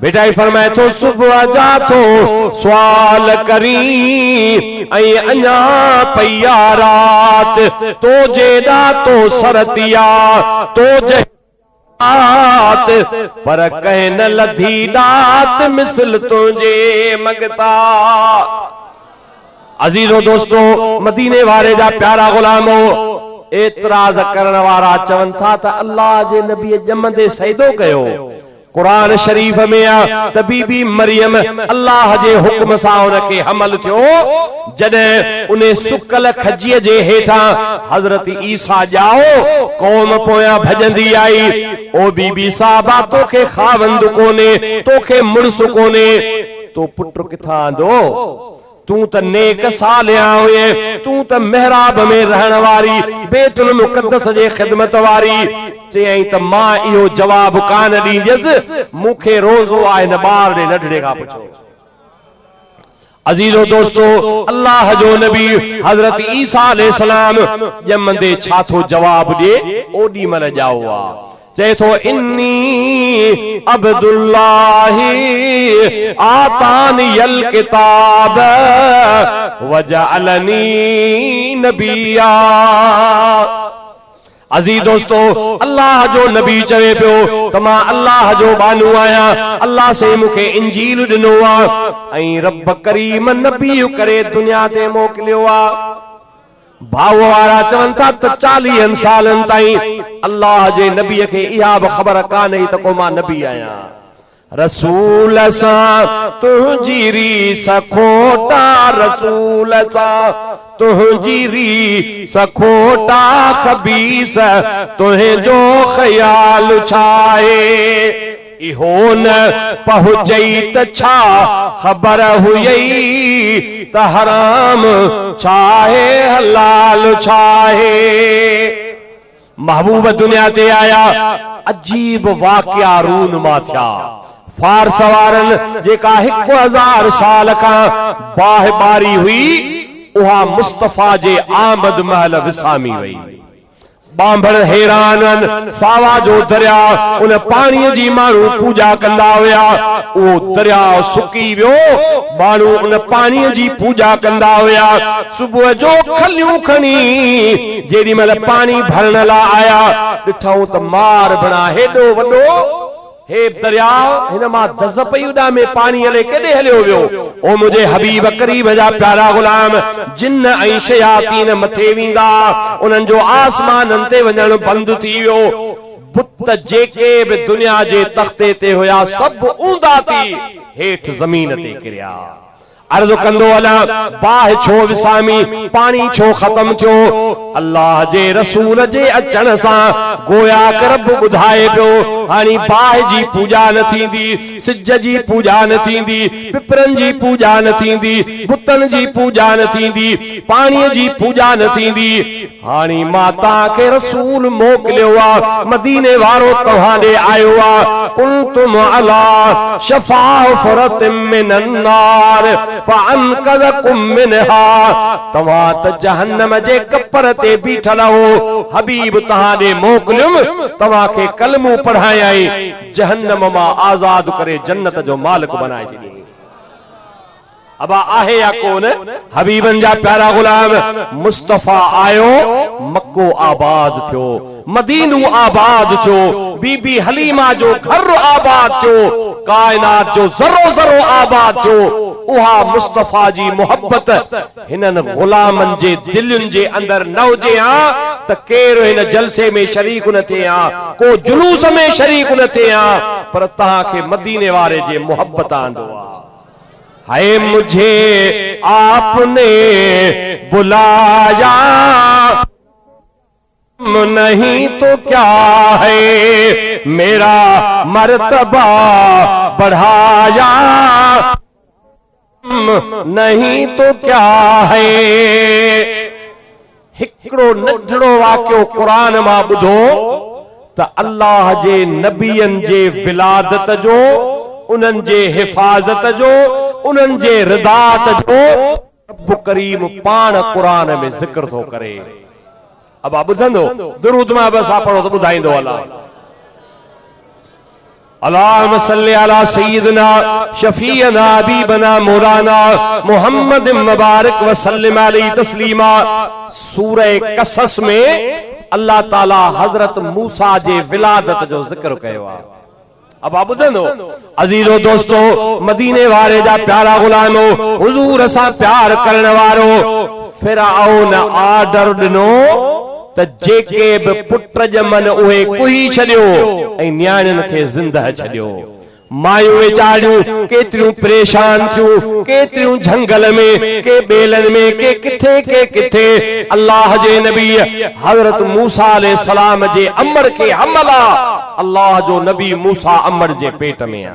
Speaker 3: भिटाई फरमाए तो सुबह जा तो सवाल करी ऐं अञा पईया रात तो जेदा तो सरतिया तो जे पर कह न लधी दात मिसल तुझे मगता। अजीजो दोस्तो मदीने वारे जा प्यारा गुलामो एतराज करण वारा चवन था त अल्लाह जे नबी जमंदे सजदो कयो कुरान शरीफ में आ त बीबी मरियम अल्लाह जे हुक्म सां उनखे हमल थियो जॾहिं उन्हें सुकल खजीअ जे हेठां हज़रत ईसा ॼाओ कौम पोयां भजंदी आई ओ बीबी साहबा तोखे खावंद कोने तोखे मुड़स कोने तो पुट किथां आंदो तू त नेक सालिया हुए तू त मेहराब में रहण वारी बैतुल मुक़द्दस जे खिदमत वारी चई त मां इहो जवाब कान ॾींदसि मूंखे रोज़ो आहे न ॿार ॾे नंढड़े खां पुछो। अजीजो दोस्तो अल्लाह जो नबी हजरत ईसा अलैहिस्सलाम ॼमंदे छा थो जवाब ॾे ओॾी महिल ॼाओ आहे चए थो इन्नी अब्दुल्लाही आतानियल किताब वजअलनी नबिया। अजीज दोस्तो अल्लाह जो नबी चवे पियो त मां अल्लाह जो बानू आहियां अल्लाह से मूंखे इंजील ॾिनो आहे ऐं रब करीम नबी करे दुनिया ते मोकिलियो आहे। भाव वारा चवन था त 40 सालनि ताईं अल्लाह जे नबीअ खे इहा बि ख़बर कान्हे त को मां नबी आहियां। रसूल सां तुंहिंजी रीस खोटा रसूल सां तुंहिंजी रीस खोटा खबीस तुंहिंजो ख्याल छाए इहो न पहुचई त छा ख़बर हुई त हराम छाहे हलाल छाहे। महबूब दुनिया ते आया अजीब वाक़िया रूनमा थिया फारस वारनि जेका 1000 साल खां बाहि बारी हुई उहा मुस्तफा जे आमद महल विसामी वई। बांभड़ हैरान सावा जो दरिया उन पाणीअ जी माण्हू पूजा कंदा हुया उहो दरिया सुकी वियो माण्हू उन पाणीअ जी पूजा कंदा हुया। सुबुह जो खलियूं खणी जेॾी महिल पाणी भरण लाइ आया ॾिठऊं त मार बणा हेॾो वॾो हे दरिया हिन मां दज़ पई उॾा में पाणी हले केॾे हलियो वियो। ओ मुंहिंजे हबीब करीब जा प्यारा गुलाम जिन ऐं शयातीन मथे वेंदा उन्हनि जो आसमाननि ते वञणु बंदि थी वियो। बुत जेके बि दुनिया जे तख़्ते ते हुया सभु ऊंदा थी हेठि ज़मीन ते किरिया। अर्ज़ कंदो अला बाहि छो विसामी, पानी छो ख़त्म थियो। अल्लाह जे रसूल जे अचण सां गोया कर रब ॿुधाए पियो हाणे बाहि जी पूजा न थींदी, सिज जी पूजा न थींदी, पिपरनि जी पूजा न थींदी, बुतनि जी पूजा न थींदी, पाणीअ जी पूजा न थींदी। हाणे मां तव्हांखे रसूल मोकिलियो आहे, मदीने वारो तव्हां ॾे आयो आहे। कुंतुम अला शफा फुरतिम मिनन नार फअनक़ज़कुम मिनहा, तव्हां त जहन्नम जे कपर ते बीठल हो, हबीब तव्हां ॾे मोकिलियुमि तव्हांखे कलमो पढ़ायाई, जहन्नम मां आज़ाद करे जन्नत जो मालिक बनाए छॾी। अबा आहे या कोन? हबीबन जा प्यारा गुलाम मुस्तफा आयो, मक्को आबाद थियो, मदीनो आबाद थियो, बीबी हलीमा जो घर आबाद थियो, कायनात जो ज़रो ज़रो आबाद थियो। उहा मुस्तफा जी मोहब्बत हिनन गुलामन जे दिलुन जे अंदर न हुजे हा त केर हिन जलसे में शरीक न थे हा, को जुलूस में शरीक न थे हा, पर तव्हांखे मदीने वारे जे मोहब्बत आंदो आ। है मुझे आपने बुलाया नहीं तो क्या है, मेरा मर्तबा बढ़ाया नहीं तो क्या है। हिकड़ो नंढड़ो वाक्यो कुरान मां ॿुधो त अल्लाह जे नबियन जे विलादत जो, उन्हनि जे हिफ़ाज़त जो, उन्हनि जे रिदात जो रब करीम पाण कुरान में ज़िक्र थो करे। अब आप ॿुधंदो दुरूद मां बस आप पढ़ो तो ॿुधाईंदो अलाह। अल्लाहुम्मा सल्ली अला सय्यिदिना शफीअना हबीबना मौलाना मुहम्मद मुबारक व सल्लिम अलैहि तस्लीमा। सूरह कसस में अल्लाह ताला हजरत मूसा जे विलादत जो ज़िक्र कयो आहे। अब आप ॿुधंदो अज़ीज़ो दोस्तो, मदीने वारे जा प्यारा गुलामो, हुजूर सां प्यार करण वारो फिरऔन आर्डर ॾिनो त जेके बि पुट ॼमन उहे कुही छॾियो ऐं न्याणियुनि खे ज़िंदह छॾियो। मायूं वेचारियूं केतिरियूं परेशान थियूं, केतिरियूं झंगल में, के बेलन में, के किथे अल्लाह जे नबी हजरत मूसा अलैहिस्सलाम जे अमर के हमला, अल्लाह जो नबी मूसा अमर जे पेट में आ।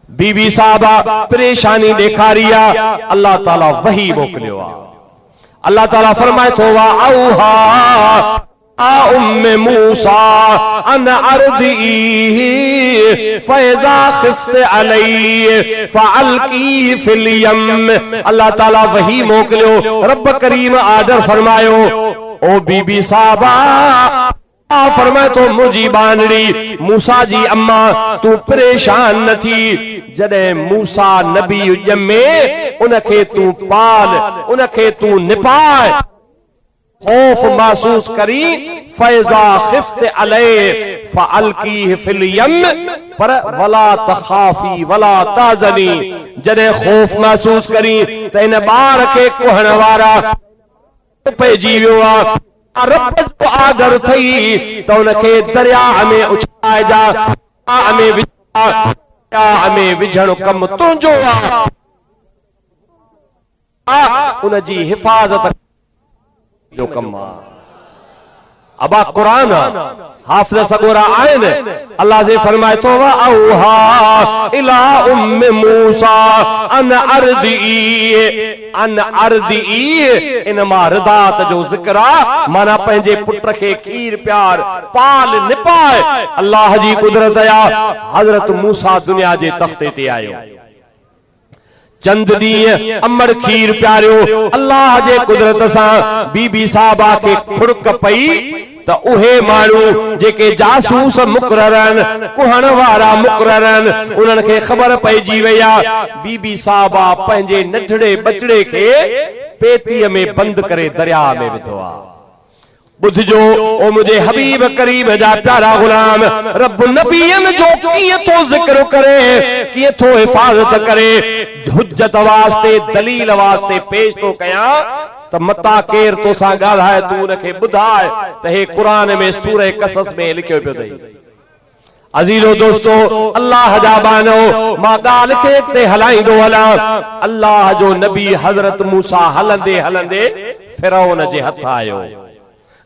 Speaker 3: बीबी साहबा परेशानी ॾेखारी आ, अल्लाह ताला वही मोकिलियो आ। अल्लाह ताला फरमाए थो वा औहा आ उम्मे मूसा अन अर्दी फैजा खिफ्त अलई फअल्की फिल यम। अल्लाह ताला वही मोकिलियो, रब करीम आदर फरमायो ओ बीबी साहबा फरमाए तो मुंहिंजी बानड़ी मूसा जी अम्मा तू परेशान न थी, जॾहिं मूसा नबी ॼमे उनखे तू पाल, उनखे तू निपाए, खौफ महसूस करी फैजा खिफ्त अलैहि फअल्कीह फिल यम, पर वला तखाफी वला ताज़नी, जॾहिं खौफ महसूस करी त इन ॿार खे कुहण वारा पइजी वियो आहे, रब जो आदर थई त उनखे दरिया में उछाइजा, में विझण कम तुंहिंजो आहे, उनजी हिफ़ाज़त जो कम आहे। अबा कुरान हाफ़िज़ सगोरा आहिनि, अल्लाह से फरमाए थो वा औहा इला उम्मे मूसा अन अर्दी, इन मां रिदात जो ज़िक्र आहे, माना पंहिंजे पुट खे खीर प्यार पाल निपाए। अल्लाह जी कुदरत या हजरत मूसा दुनिया जे तख़्ते ते आयो, चंद ॾींहं अमर खीर प्यारियो, अल्लाह जे कुदरत सां बीबी साहबा खे खुड़क पई त उहे माण्हू जेके जासूस मुक़रर आहिनि, कुहण वारा मुक़रर आहिनि, उन्हनि खे ख़बर पइजी वई आहे बीबी साहबा पंहिंजे नंढड़े बचड़े खे पेतीअ में बंदि करे दरिया में विधो आहे। बुधजो ओ मुझे हबीब करीम जा प्यारा गुलाम, रब नबियन जो कीअं थो ज़िक्र करे, कीअं थो हिफ़ाज़त करे, हुज्जत वास्ते दलील वास्ते पेश तो कयां त मता केर तो सां ॻाल्हाए तू उनखे ॿुधाए त हे क़ुरान में सूरह कसस में लिखियो पियो अथई। अजीजो दोस्तो, अल्लाह जा बानो मां ॻाल्हि खे ते हलाईंदो हलां। अल्लाह जो नबी हज़रत मूसा हलंदे हलंदे फिरौन जे हथ आयो।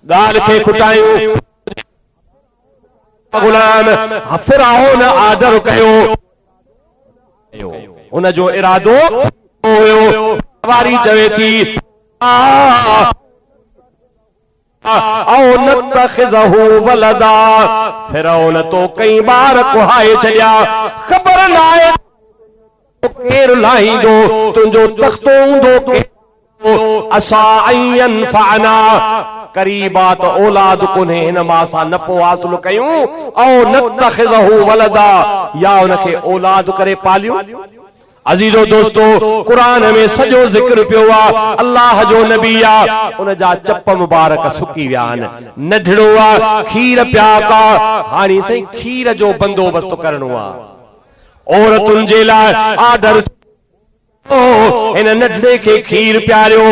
Speaker 3: ॻाल्हि खे खुटायूं, गुलाम फिरौन आदर कयो, हुन जो इरादो हुयो। वारी चवे थी वलदा, फिरौन तो कई बार कुहाए छॾिया, ख़बर न आहे केरु लाहींदो तुंहिंजो तख़्तो हूंदो। असा अयन फाना, करीबा त औलाद कोन्हे, हिन मां असां नफ़ो हासिल कयूं ऐं नतखिज़हु वलदा, या उनखे औलाद करे पालियूं। अजीजो दोस्तो, कुरान में सॼो ज़िक्र पियो आहे। अल्लाह जो नबी आहे, उन जा चप मुबारक सुकी विया आहिनि। नंढड़ो आहे, खीर पिया का, हाणे साईं खीर जो बंदोबस्त करणो आहे। औरतुनि जे लाइ आर्डर, हिन नंढड़े खे खीर पियारियो।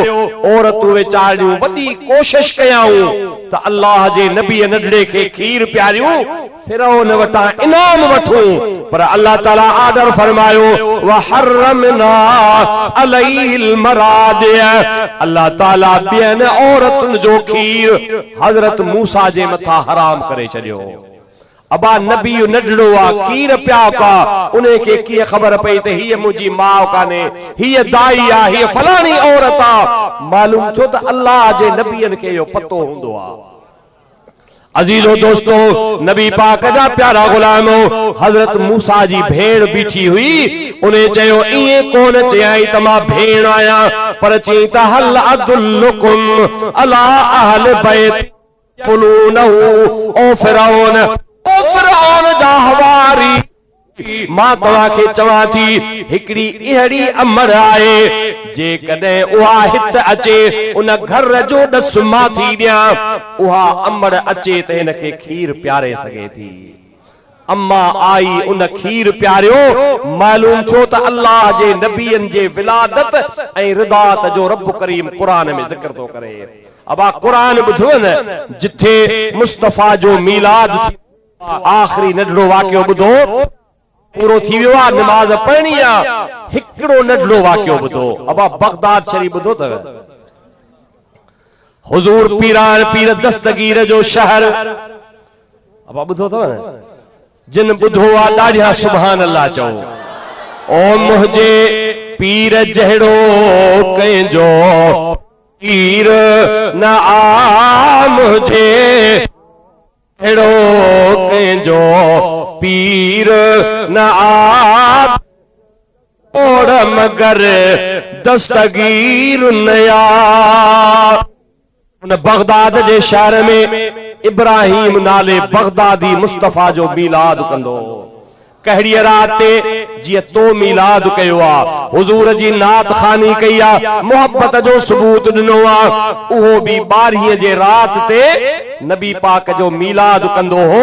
Speaker 3: औरतूं वीचारियूं वॾी कोशिश कयाऊं त अल्लाह जे नबी नंढड़े खे खीर पियारियूं, फिरौन वटां इनाम वठूं, पर अल्लाह ताला आर्डर फरमायो वहर्रमना अलैहिल मरादिय। अल्लाह ताला ॿियनि औरतुनि जो खीर हज़रत मूसा जे मथां हराम करे छॾियो। अबा नबी नंढड़ो आहे, खीर पिया का, उन खे कीअं ख़बर पई त हीअ मुंहिंजी माउ कान्हे, हीअ दाई आहे, हीअ फलाणी औरत आहे। मालूम छो त अल्लाह जे नबीअनि खे इहो पतो हूंदो आहे। अजीजो दोस्तो, नबी पाक जा प्यारा गुलाम हज़रत मूसा जी भेण बीठी हुई। उन चयो ईअं कोन चयाई त मां भेण आहियां, पर चई त हल अदुल्लुकुम अला अहल बैत फुलूनहु। ओ फिरौन, फिरौन जा हवारी, मां तव्हांखे चवां थी हिकिड़ी अहिड़ी अमर आहे, जेकॾहिं उहा हिते अचे उन घर जो ॾस मां थी ॾियां, उहा अमर अचे त हिन खे खीर पियारे सघे थी। अम्मा आई, उन खीर पियारियो। मालूम छो त अल्लाह जे नबीअनि जे विलादत ऐं रिदात जो रब करीम कुरान में ज़िक्र थो करे। अबा कुरान ॿुधो न, जिथे मुस्तफ़ा जो मीलाद, आख़िरी नंढड़ो वाक़ियो ॿुधो, पूरो थी वियो आहे, नमाज़ पढ़णी आहे। हिकिड़ो नंढड़ो वाक़ियो ॿुधो, अबा बगदाद शरीफ़ ॿुधो अथव, हुज़ूर पीरान पीर दस्तगीर जो शहर, अबा ॿुधो अथव न? जिन ॿुधो आहे ॾाढा सुभान अल्लाह चओ। ओ मुंहिंजे पीर जहिड़ो कंहिंजो पीर न आ, मुंहिंजे अहिड़ो कंहिंजो पीर न आ, ओड़ मगर दस्तगीर नया। उन बगदाद जे शहर में इब्राहिम नाले बगदादी मुस्तफ़ा जो मीलाद कंदो। कहिड़ी रात ते जीअं तो मीलाद कयो आहे, हुज़ूर जी नात खानी कई आहे, मोहब्बत जो सबूत ॾिनो आहे, उहो बि 12 जे रात ते नबी पाक जो मीलाद कंदो हो।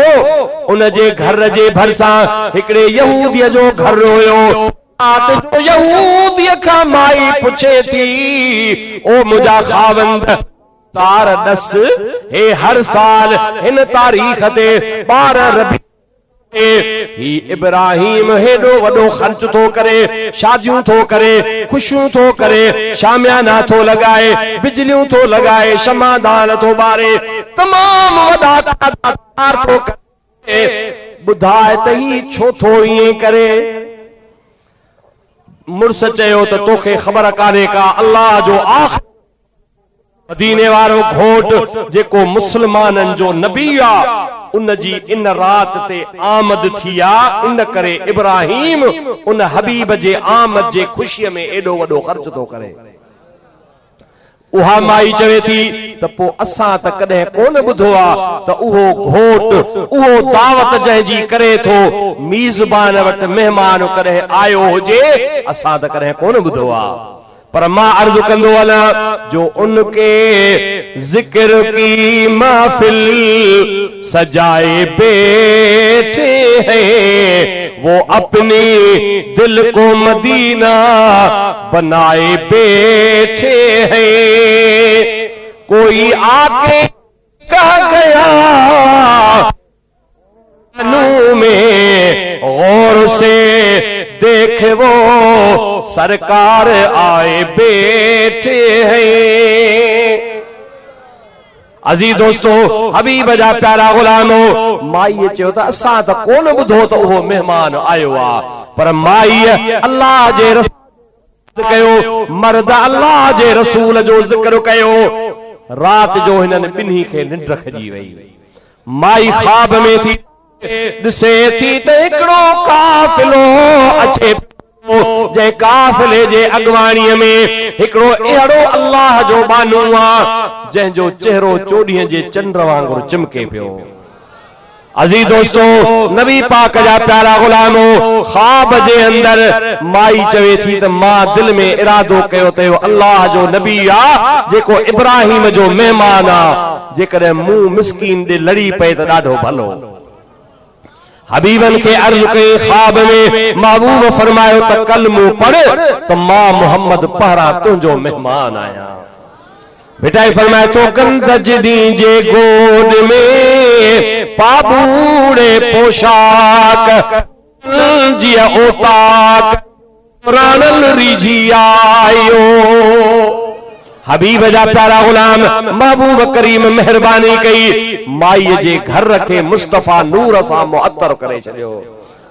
Speaker 3: उन जे घर जे भरिसां हिकिड़े यहूदीअ जो घर हुयो। यहूदीअ खां माई पुछे थी, ओ मुंहिंजा खावंद तार ॾस, हे हर साल हिन तारीख़ ते 12 रबी ही इब्राहिम हेॾो वॾो ख़र्च थो करे, शादियूं थो करे, खुशियूं थो करे, शामियाना थो लॻाए, बिजलियूं थो लॻाए, शमादान थो ॿारे, तमामु वॾा कार थो करे। ॿुधाए त ही छो थो ईअं करे? मुड़ुस चयो त तोखे ख़बर कान्हे का, अल्लाह जो आख़िरी मदीने वारो घोट जेको मुस्लमाननि जो नबी आहे, उन जी इन रात ते आमद थी आहे। इन करे इब्राहिम उन हबीब जे आमद जे ख़ुशीअ में एॾो वॾो ख़र्च थो करे। उहा माई चवे थी त पोइ असां त कॾहिं कोन ॿुधो आहे त उहो घोट, उहो दावत जंहिंजी करे थो, मीज़बान वटि महिमान कॾहिं आयो हुजे, असां त कॾहिं कोन ॿुधो आहे। पर मां अर्ज़ कंदो वञा जो उनके जिक्र की महफिल सजाए बैठे हैं, वो अपने दिल को मदीना बनाए बैठे हैं। कोई आके कह गया बाजू में गौर से देख वो सरकार आए बैठे हैं। अजीज दोस्तों, हबीब जा प्यारा गुलामो, माई चयो त असां त कोन ॿुधो त उहो मेहमान आयो आ, पर माई अल्लाह जे रसूल कयो, मर्द अल्लाह जे रसूल जो ज़िक्र कयो। रात जो हिननि ॿिन्ही खे निंड खजी वई। माई ख्वाब में थी ॾिसे थी त हिकिड़ो काफ़िलो अचे, जे काफ़िले जे अॻवाणीअ में हिकिड़ो अहिड़ो अल्लाह जो बानू आ जंहिंजो चेहरो चोॾींहं जे चंड वांगुरु चिमके पियो। अज़ीज़ दोस्तों, नबी पाक जा प्यारा गुलामो, ख्वाब जे अंदर माई चवे थी त मां दिल में इरादो कयो त अल्लाह जो नबी आ जेको इब्राहिम जो मेहमान आ, जेकॾहिं मूं मिस्कीन दे लड़ी पए त ॾाढो भलो। हबीबन के अर्ज कई ख्वाब में, महबूब फरमायो त कल मूं पढ़ त मां मोहम्मद पहरा तुंहिंजो मेहमान आया। बेटा फरमाए तो गंदज दीजे गोद में पाबूड़े पोशाक जिया ओताक रानल रिझी आयो। हबीब जा प्यारा गुलाम महबूब करीम मेहरबानी कई, माई जे घर रखे मुस्तफा नूर सां मुअत्तर करे छॾियो।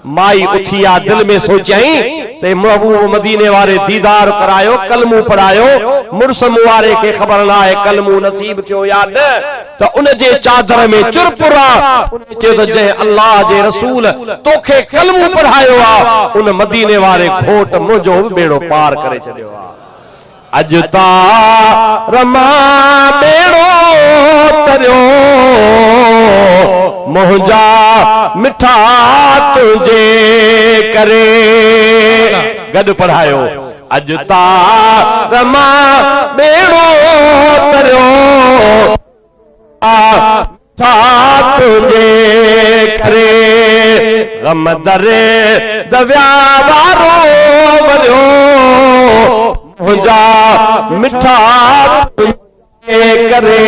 Speaker 3: माई उथी आ, दिल में सोचियाई ते महबूब मदीने वारे दीदार करायो, कलमू पढ़ायो। मुर्स मुआरे के खबर ना है कलमू नसीब थियो या न, त उन जे चादर में चुरपुरा चयो त जंहिं अल्लाह जे रसूल तोखे कलमू पढ़ायो आ, उन मदीने वारे घोट मुंहिंजो बेड़ो पार करे छॾियो आ। अज रमा बेड़ो तरियो, मुंहिंजा मिठा तुझे करे। गॾु पढ़ायो, अज रमा बेड़ो तरियो, मिठा तुझे करे। गम दरे दविया वारो वरियो, मुंहिंजा मिठा करे।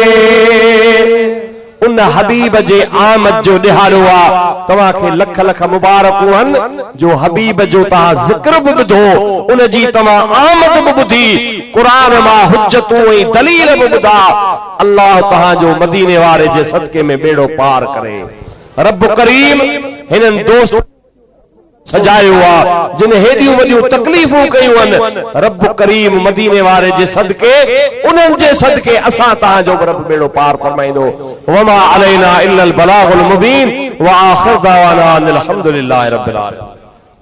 Speaker 3: उन हबीब जे आमद जो ॾिहाड़ो आ। तव्हांखे लख लख मुबारकूं आहिनि जो हबीब जो तव्हां ज़िक्र बि ॿुधो, उन जी तव्हां आमद बि ॿुधी, क़ुरान मां हुज्जतूं ऐं दलील बि ॿुधा। अल्लाह तव्हांजो मदीने वारे जे सदके में बेड़ो पार करे। रब करीम हिननि दोस्त सजायो आ जिन हेडियूं वडियूं तकलीफ़ूं कयूं आहिनि, रब करीम मदीने वारे जे सदके, उन्हनि जे सदके असां तव्हांजो रब बेड़ो पार फरमाईंदो। वमा अलैना इल्लल बलागुल मुबीन व आखिर दावाना अल्हम्दुलिल्लाहि रब्बिल आलमीन।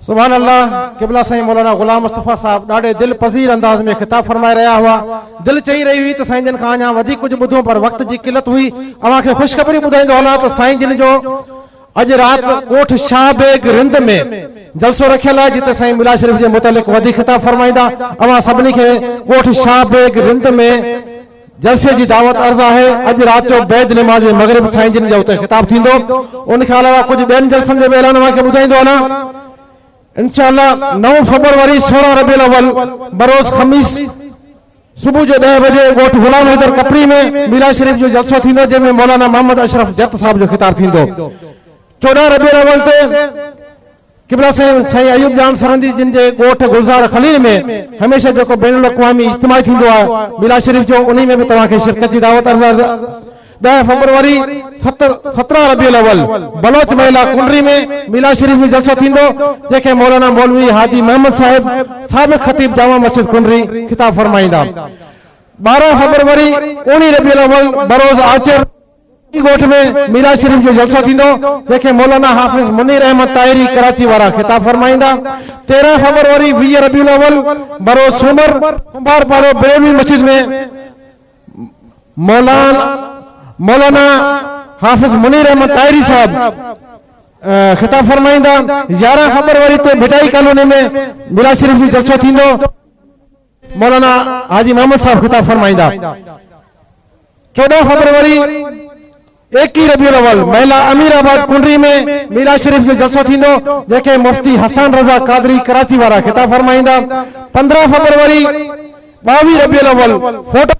Speaker 2: सुभान अल्लाह। क़िबला साईं मौलाना गुलाम मुस्तफा साहब ॾाढे दिल पज़ीर अंदाज में खिताब फरमाए रहिया हुआ। दिल चई रही हुई त साईं जन खां अञा वधीक कुझु ॿुधो, पर वक़्त जी किलत हुई। अव्हांखे ख़ुशख़बरी ॿुधाईंदो हलां त साईं जन जो अॼु राति ॻोठ शाहबेग रिंद में जलसो रखियल आहे, जिते साईं मिलाद शरीफ जे मुतालिक़ वधीक खिताब फरमाईंदा। अवां सभिनी खे ॻोठ शाहबेग रिंद में जलसे जी दावत अर्ज़ आहे। अॼु राति जो बैद नमाज़ मगरिब साईं जन जो उते खिताब थींदो। उन खां अलावा कुझु ॿियनि जलसनि जो बि ऐलान अव्हांखे ॿुधाईंदो हलां। इंशाअल्लाह 9 फरवरी 16 रबीउल अव्वल बरोज़ ख़मीस सुबह जो 10 बजे ॻोठ गुलाम हैदर कपड़ी में मिलाद शरीफ जो जलसो थींदो, जंहिंमें मौलाना मोहम्मद अशरफ जत साहब जो खिताब थींदो। 14 रबीउल अव्वल ते क़िबला साईं अयूब जान सरंदी जिन जे ॻोठ गुलज़ार खलील में हमेशा जेको बैनुल अक़वामी इज्तिमा थींदो आहे मिलाद शरीफ जो, उन में भी तव्हांखे शिरकत जी दावत अर्ज़। 10 फरवरी 17 रबीउल अव्वल बलोच महिला कुंडरी में मिलाद शरीफ में जलसो थींदो, जंहिंखे मौलाना मौलवी हाजी मोहम्मद साहिब साबिक़ खतीब जामा मस्जिद कुंडरी खिताब फरमाईंदा। 12 फरवरी 19 रबीउल अव्वल बरोज़ आचर ॻोठ में मिलाद शरीफ जो जलसो थींदो, जंहिंखे मौलाना हाफिज़ मुनीर अहमद ताहिरी कराची वारा खिताब फरमाईंदा। 13 फरवरी 20 रबीउल अव्वल बरोज़ सूमर कुंभार पाड़ो बेरवी मस्जिद में मौलाना हाफिज़ मुनीर अहमद ताहिरी साहब खिताब फरमाईंदा। 11 फरवरी ते भिटाई कॉलोनी में मिलाद शरीफ जो जलसो थींदो, मौलाना हाजी मोहम्मद साहब खिताब फरमाईंदा। 14 फरवरी 21 रबीउल अव्वल महिला अमीराबाद कुंडरी में मिलाद शरीफ जो जलसो थींदो, जंहिंखे मुफ्ती हसन रज़ा कादरी कराची वारा खिताब फरमाईंदा। 15 फरवरी 22 रबीउल अव्वल फोटो